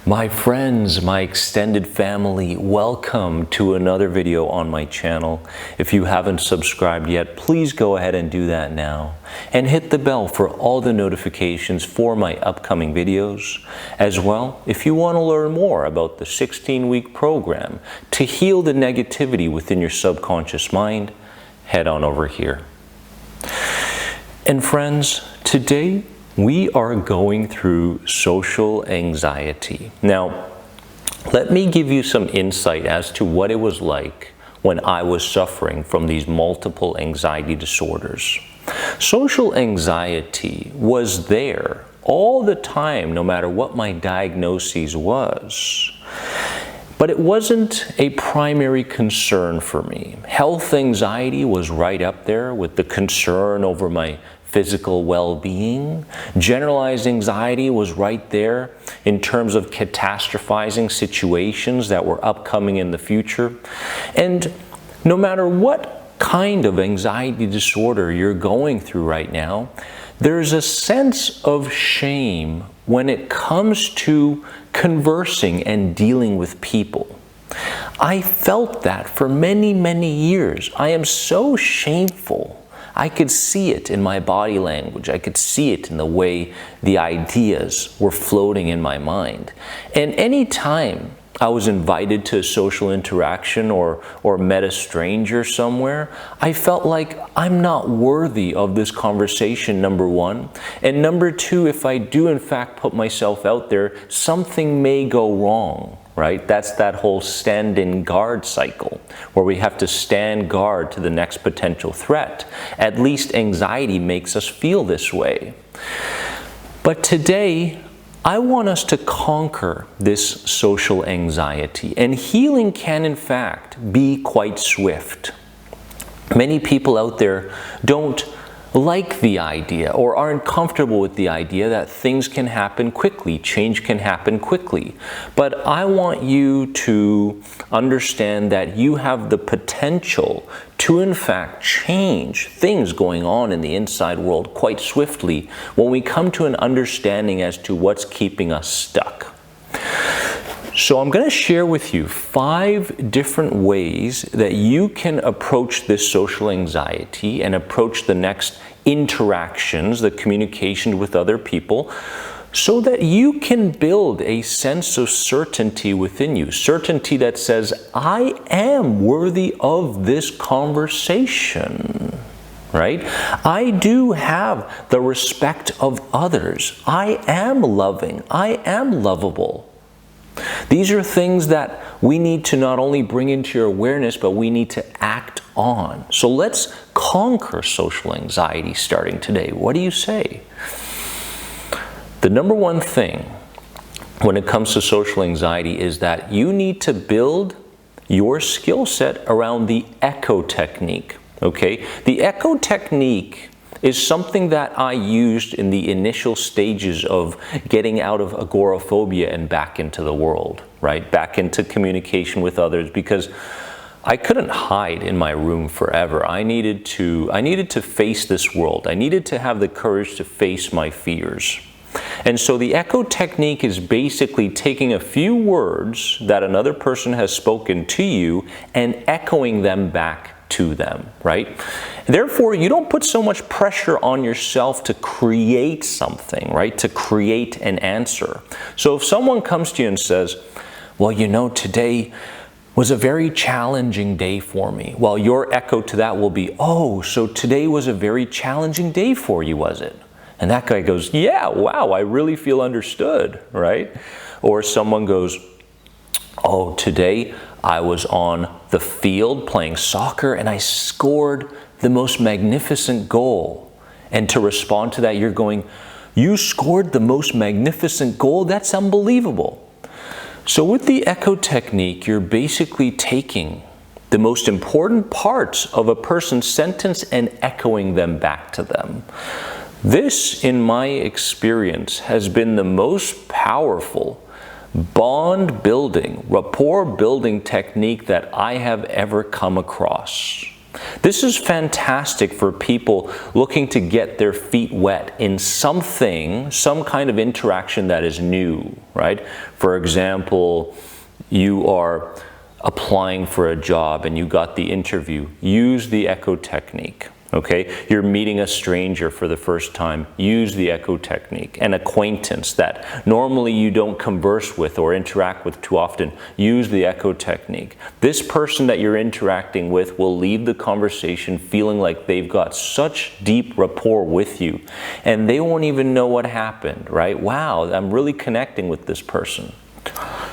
My friends, my extended family, welcome to another video on my channel. If you haven't subscribed yet, please go ahead and do that now. And hit the bell for all the notifications for my upcoming videos. As well, if you want to learn more about the 16-week program to heal the negativity within your subconscious mind, head on over here. And friends, today, we are going through social anxiety. Now, let me give you some insight as to what it was like when I was suffering from these multiple anxiety disorders. Social anxiety was there all the time, no matter what my diagnosis was. But it wasn't a primary concern for me. Health anxiety was right up there with the concern over my physical well-being. Generalized anxiety was right there in terms of catastrophizing situations that were upcoming in the future. And no matter what kind of anxiety disorder you're going through right now, there's a sense of shame when it comes to conversing and dealing with people. I felt that for many, many years. I am so shameful. I could see it in my body language. I could see it in the way the ideas were floating in my mind. And any time I was invited to a social interaction or met a stranger somewhere, I felt like I'm not worthy of this conversation, number one. And number two, if I do in fact put myself out there, something may go wrong. Right? That's that whole stand in guard cycle where we have to stand guard to the next potential threat. At least anxiety makes us feel this way. But today, I want us to conquer this social anxiety, and healing can in fact be quite swift. Many people out there don't like the idea or aren't comfortable with the idea that things can happen quickly, change can happen quickly. But I want you to understand that you have the potential to in fact change things going on in the inside world quite swiftly when we come to an understanding as to what's keeping us stuck. So I'm going to share with you 5 different ways that you can approach this social anxiety and approach the next interactions, the communication with other people, so that you can build a sense of certainty within you. Certainty that says, I am worthy of this conversation. Right? I do have the respect of others. I am loving. I am lovable. These are things that we need to not only bring into your awareness, but we need to act on. So let's conquer social anxiety starting today. What do you say? The number one thing when it comes to social anxiety is that you need to build your skill set around the echo technique. Okay? The echo technique is something that I used in the initial stages of getting out of agoraphobia and back into the world, right? Back into communication with others, because I couldn't hide in my room forever. I needed to face this world. I needed to have the courage to face my fears. And so the echo technique is basically taking a few words that another person has spoken to you and echoing them back to them, right? Therefore, you don't put so much pressure on yourself to create something, right? To create an answer. So if someone comes to you and says, well, you know, today was a very challenging day for me. Well, your echo to that will be, oh, so today was a very challenging day for you, was it? And that guy goes, yeah, wow, I really feel understood, right? Or someone goes, oh, today I was on the field playing soccer and I scored the most magnificent goal. And to respond to that, you're going, you scored the most magnificent goal? That's unbelievable. So with the echo technique, you're basically taking the most important parts of a person's sentence and echoing them back to them. This, in my experience, has been the most powerful bond building, rapport building technique that I have ever come across. This is fantastic for people looking to get their feet wet in something, some kind of interaction that is new, right? For example, you are applying for a job and you got the interview. Use the echo technique. Okay, you're meeting a stranger for the first time, use the echo technique. An acquaintance that normally you don't converse with or interact with too often, use the echo technique. This person that you're interacting with will leave the conversation feeling like they've got such deep rapport with you, and they won't even know what happened, right? Wow, I'm really connecting with this person.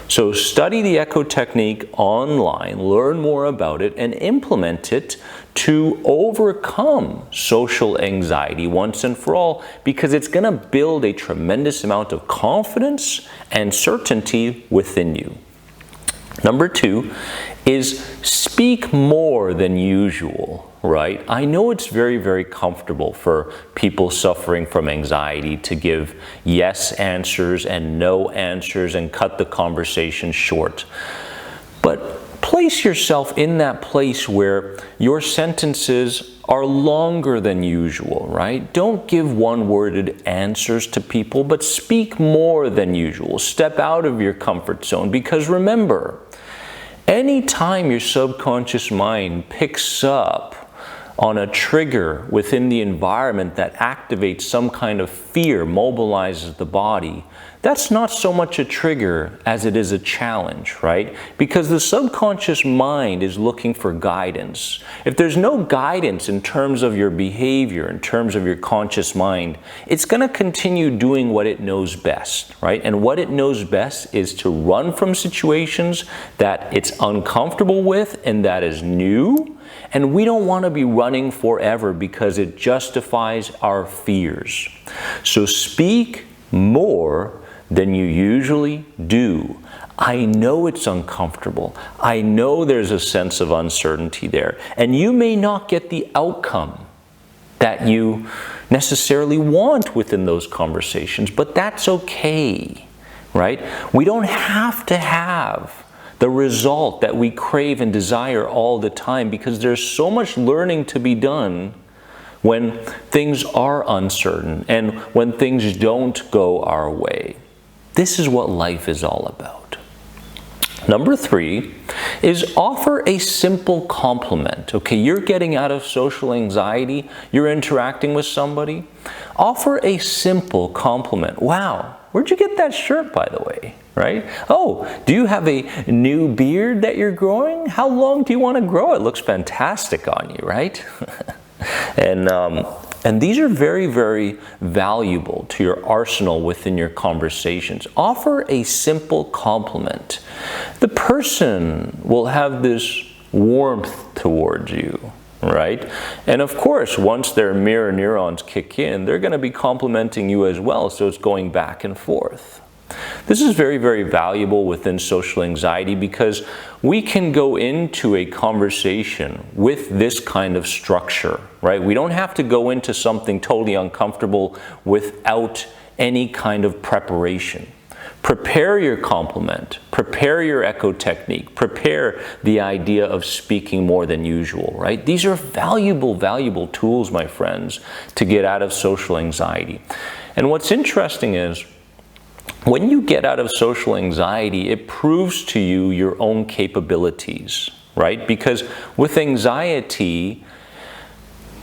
So study the echo technique online, learn more about it, and implement it to overcome social anxiety once and for all, because it's going to build a tremendous amount of confidence and certainty within you. Number 2 is speak more than usual, right? I know it's very, very comfortable for people suffering from anxiety to give yes answers and no answers and cut the conversation short. But place yourself in that place where your sentences are longer than usual, right? Don't give one-worded answers to people, but speak more than usual. Step out of your comfort zone, because remember, anytime your subconscious mind picks up on a trigger within the environment that activates some kind of fear, mobilizes the body, that's not so much a trigger as it is a challenge, right? Because the subconscious mind is looking for guidance. If there's no guidance in terms of your behavior, in terms of your conscious mind, it's going to continue doing what it knows best, right? And what it knows best is to run from situations that it's uncomfortable with and that is new. And we don't want to be running forever because it justifies our fears. So speak more than you usually do. I know it's uncomfortable. I know there's a sense of uncertainty there. And you may not get the outcome that you necessarily want within those conversations, but that's okay, right? We don't have to have the result that we crave and desire all the time, because there's so much learning to be done when things are uncertain and when things don't go our way. This is what life is all about. Number 3 is offer a simple compliment. Okay, you're getting out of social anxiety, you're interacting with somebody. Offer a simple compliment. Wow, where'd you get that shirt, by the way? Right? Oh, do you have a new beard that you're growing? How long do you want to grow it? Looks fantastic on you, right? And these are very, very valuable to your arsenal within your conversations. Offer a simple compliment. The person will have this warmth towards you, right? And of course, once their mirror neurons kick in, they're going to be complimenting you as well, so it's going back and forth. This is very, very valuable within social anxiety, because we can go into a conversation with this kind of structure, right? We don't have to go into something totally uncomfortable without any kind of preparation. Prepare your compliment, prepare your echo technique, prepare the idea of speaking more than usual, right? These are valuable, valuable tools, my friends, to get out of social anxiety. And what's interesting is, when you get out of social anxiety, it proves to you your own capabilities, right? Because with anxiety,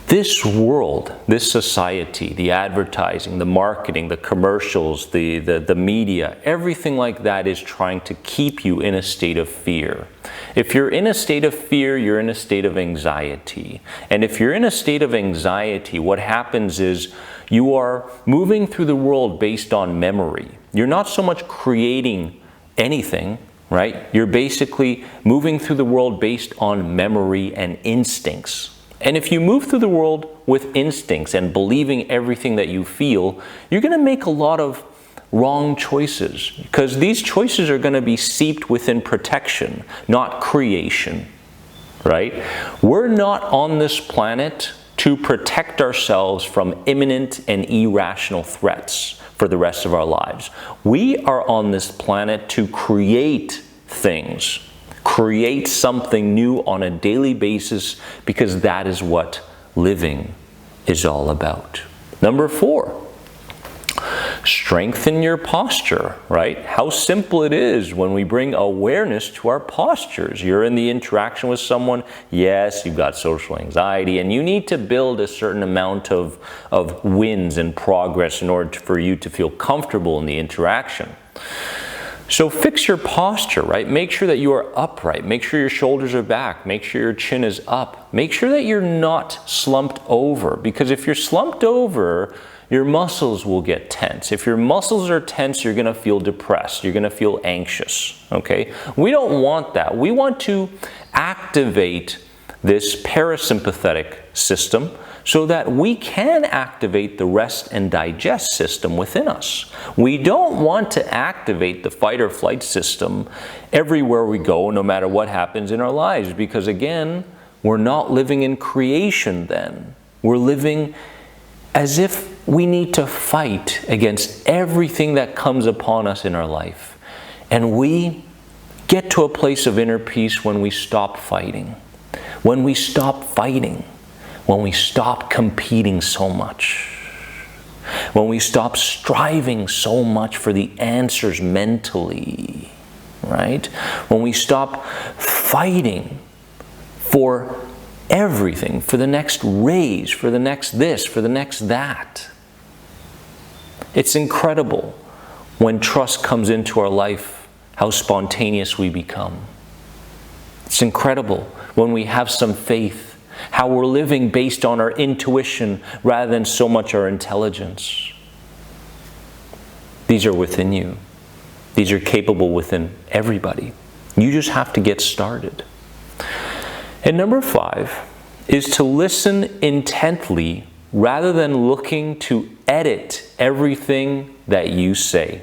this world, this society, the advertising, the marketing, the commercials, the media, everything like that is trying to keep you in a state of fear. If you're in a state of fear, you're in a state of anxiety. And if you're in a state of anxiety, what happens is you are moving through the world based on memory. You're not so much creating anything, right? You're basically moving through the world based on memory and instincts. And if you move through the world with instincts and believing everything that you feel, you're going to make a lot of wrong choices, because these choices are going to be seeped within protection, not creation, right? We're not on this planet to protect ourselves from imminent and irrational threats for the rest of our lives. We are on this planet to create things. Create something new on a daily basis, because that is what living is all about. Number 4, strengthen your posture, right? How simple it is when we bring awareness to our postures. You're in the interaction with someone, yes, you've got social anxiety, and you need to build a certain amount of wins and progress in order for you to feel comfortable in the interaction. So fix your posture, right? Make sure that you are upright. Make sure your shoulders are back. Make sure your chin is up. Make sure that you're not slumped over, because if you're slumped over, your muscles will get tense. If your muscles are tense, you're going to feel depressed. You're going to feel anxious, okay? We don't want that. We want to activate this parasympathetic system so that we can activate the rest and digest system within us. We don't want to activate the fight or flight system everywhere we go, no matter what happens in our lives, because again, we're not living in creation then. We're living as if we need to fight against everything that comes upon us in our life. And we get to a place of inner peace when we stop fighting. When we stop fighting. When we stop competing so much. When we stop striving so much for the answers mentally. Right? When we stop fighting for everything, for the next raise, for the next this, for the next that. It's incredible when trust comes into our life, how spontaneous we become. It's incredible when we have some faith, how we're living based on our intuition rather than so much our intelligence. These are within you. These are capable within everybody. You just have to get started. And number 5 is to listen intently rather than looking to edit everything that you say.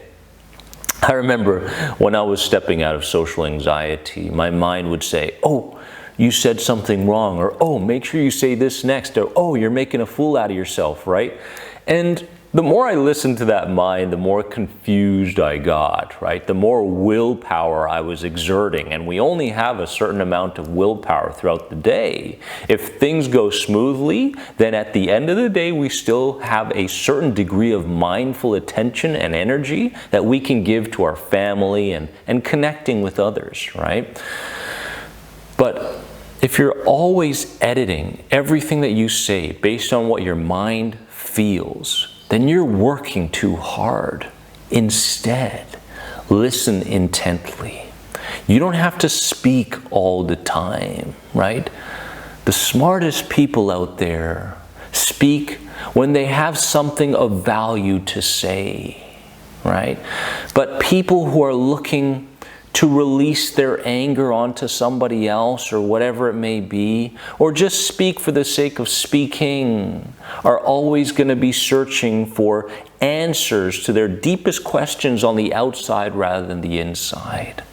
I remember when I was stepping out of social anxiety, my mind would say, oh, you said something wrong, or oh, make sure you say this next, or oh, you're making a fool out of yourself, right? And the more I listened to that mind, the more confused I got, right? The more willpower I was exerting, and we only have a certain amount of willpower throughout the day. If things go smoothly, then at the end of the day, we still have a certain degree of mindful attention and energy that we can give to our family and connecting with others, right? But if you're always editing everything that you say based on what your mind feels, then you're working too hard. Instead, listen intently. You don't have to speak all the time, right? The smartest people out there speak when they have something of value to say, right? But people who are looking to release their anger onto somebody else or whatever it may be, or just speak for the sake of speaking, are always going to be searching for answers to their deepest questions on the outside rather than the inside.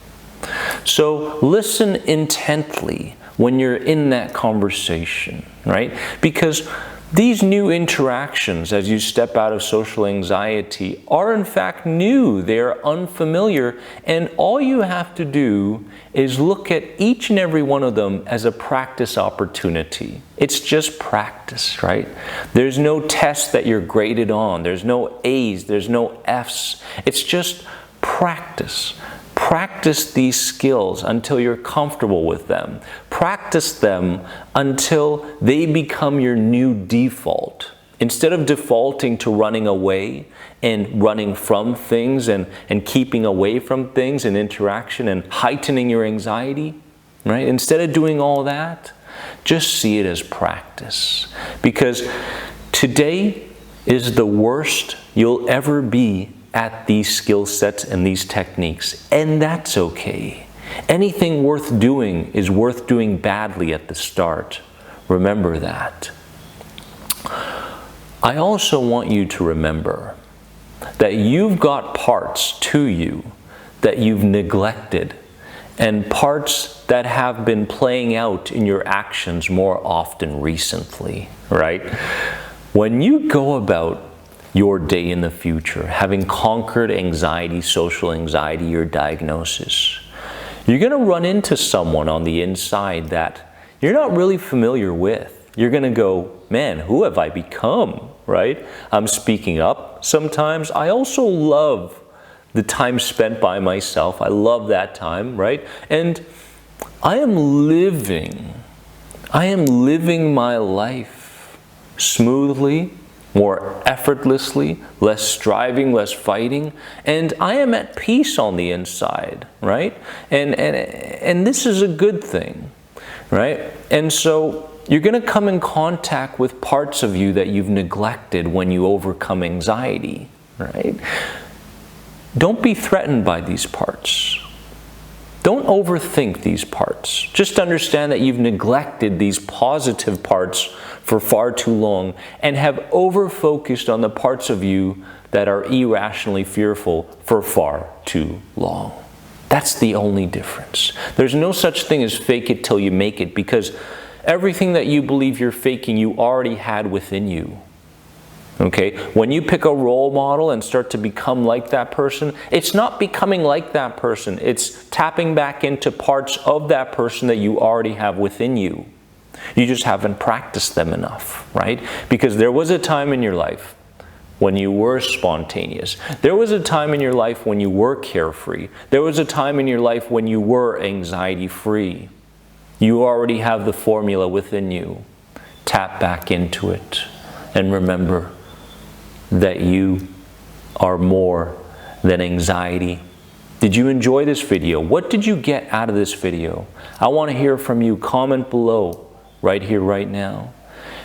So listen intently when you're in that conversation, right? Because these new interactions as you step out of social anxiety are in fact new. They are unfamiliar, and all you have to do is look at each and every one of them as a practice opportunity. It's just practice, right? There's no test that you're graded on. There's no A's, there's no F's. It's just practice. Practice these skills until you're comfortable with them. Practice them until they become your new default. Instead of defaulting to running away and running from things and keeping away from things and interaction and heightening your anxiety, right? Instead of doing all that, just see it as practice. Because today is the worst you'll ever be at these skill sets and these techniques, and that's okay. Anything worth doing is worth doing badly at the start. Remember that. I also want you to remember that you've got parts to you that you've neglected, and parts that have been playing out in your actions more often recently, right? When you go about your day in the future, having conquered anxiety, social anxiety, your diagnosis, You're going to run into someone on the inside that you're not really familiar with. You're going to go, man, who have I become, right? I'm speaking up sometimes. I also love the time spent by myself. I love that time, right? And I am living my life smoothly, more effortlessly, less striving, less fighting, and I am at peace on the inside, right? And this is a good thing, right? And so you're going to come in contact with parts of you that you've neglected when you overcome anxiety, right? Don't be threatened by these parts. Don't overthink these parts. Just understand that you've neglected these positive parts for far too long and have over-focused on the parts of you that are irrationally fearful for far too long. That's the only difference. There's no such thing as fake it till you make it, because everything that you believe you're faking, you already had within you. Okay, when you pick a role model and start to become like that person, it's not becoming like that person. It's tapping back into parts of that person that you already have within you. You just haven't practiced them enough, right? Because there was a time in your life when you were spontaneous. There was a time in your life when you were carefree. There was a time in your life when you were anxiety-free. You already have the formula within you. Tap back into it and remember that you are more than anxiety. Did you enjoy this video? What did you get out of this video? I want to hear from you. Comment below, right here, right now.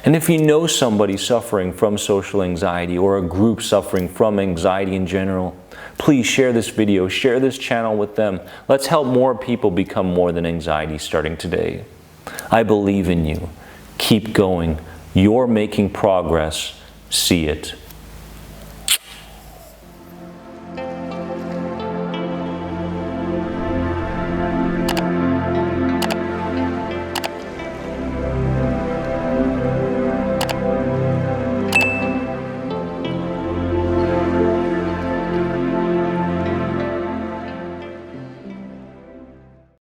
And if you know somebody suffering from social anxiety or a group suffering from anxiety in general, please share this video, share this channel with them. Let's help more people become more than anxiety starting today. I believe in you. Keep going. You're making progress. See it.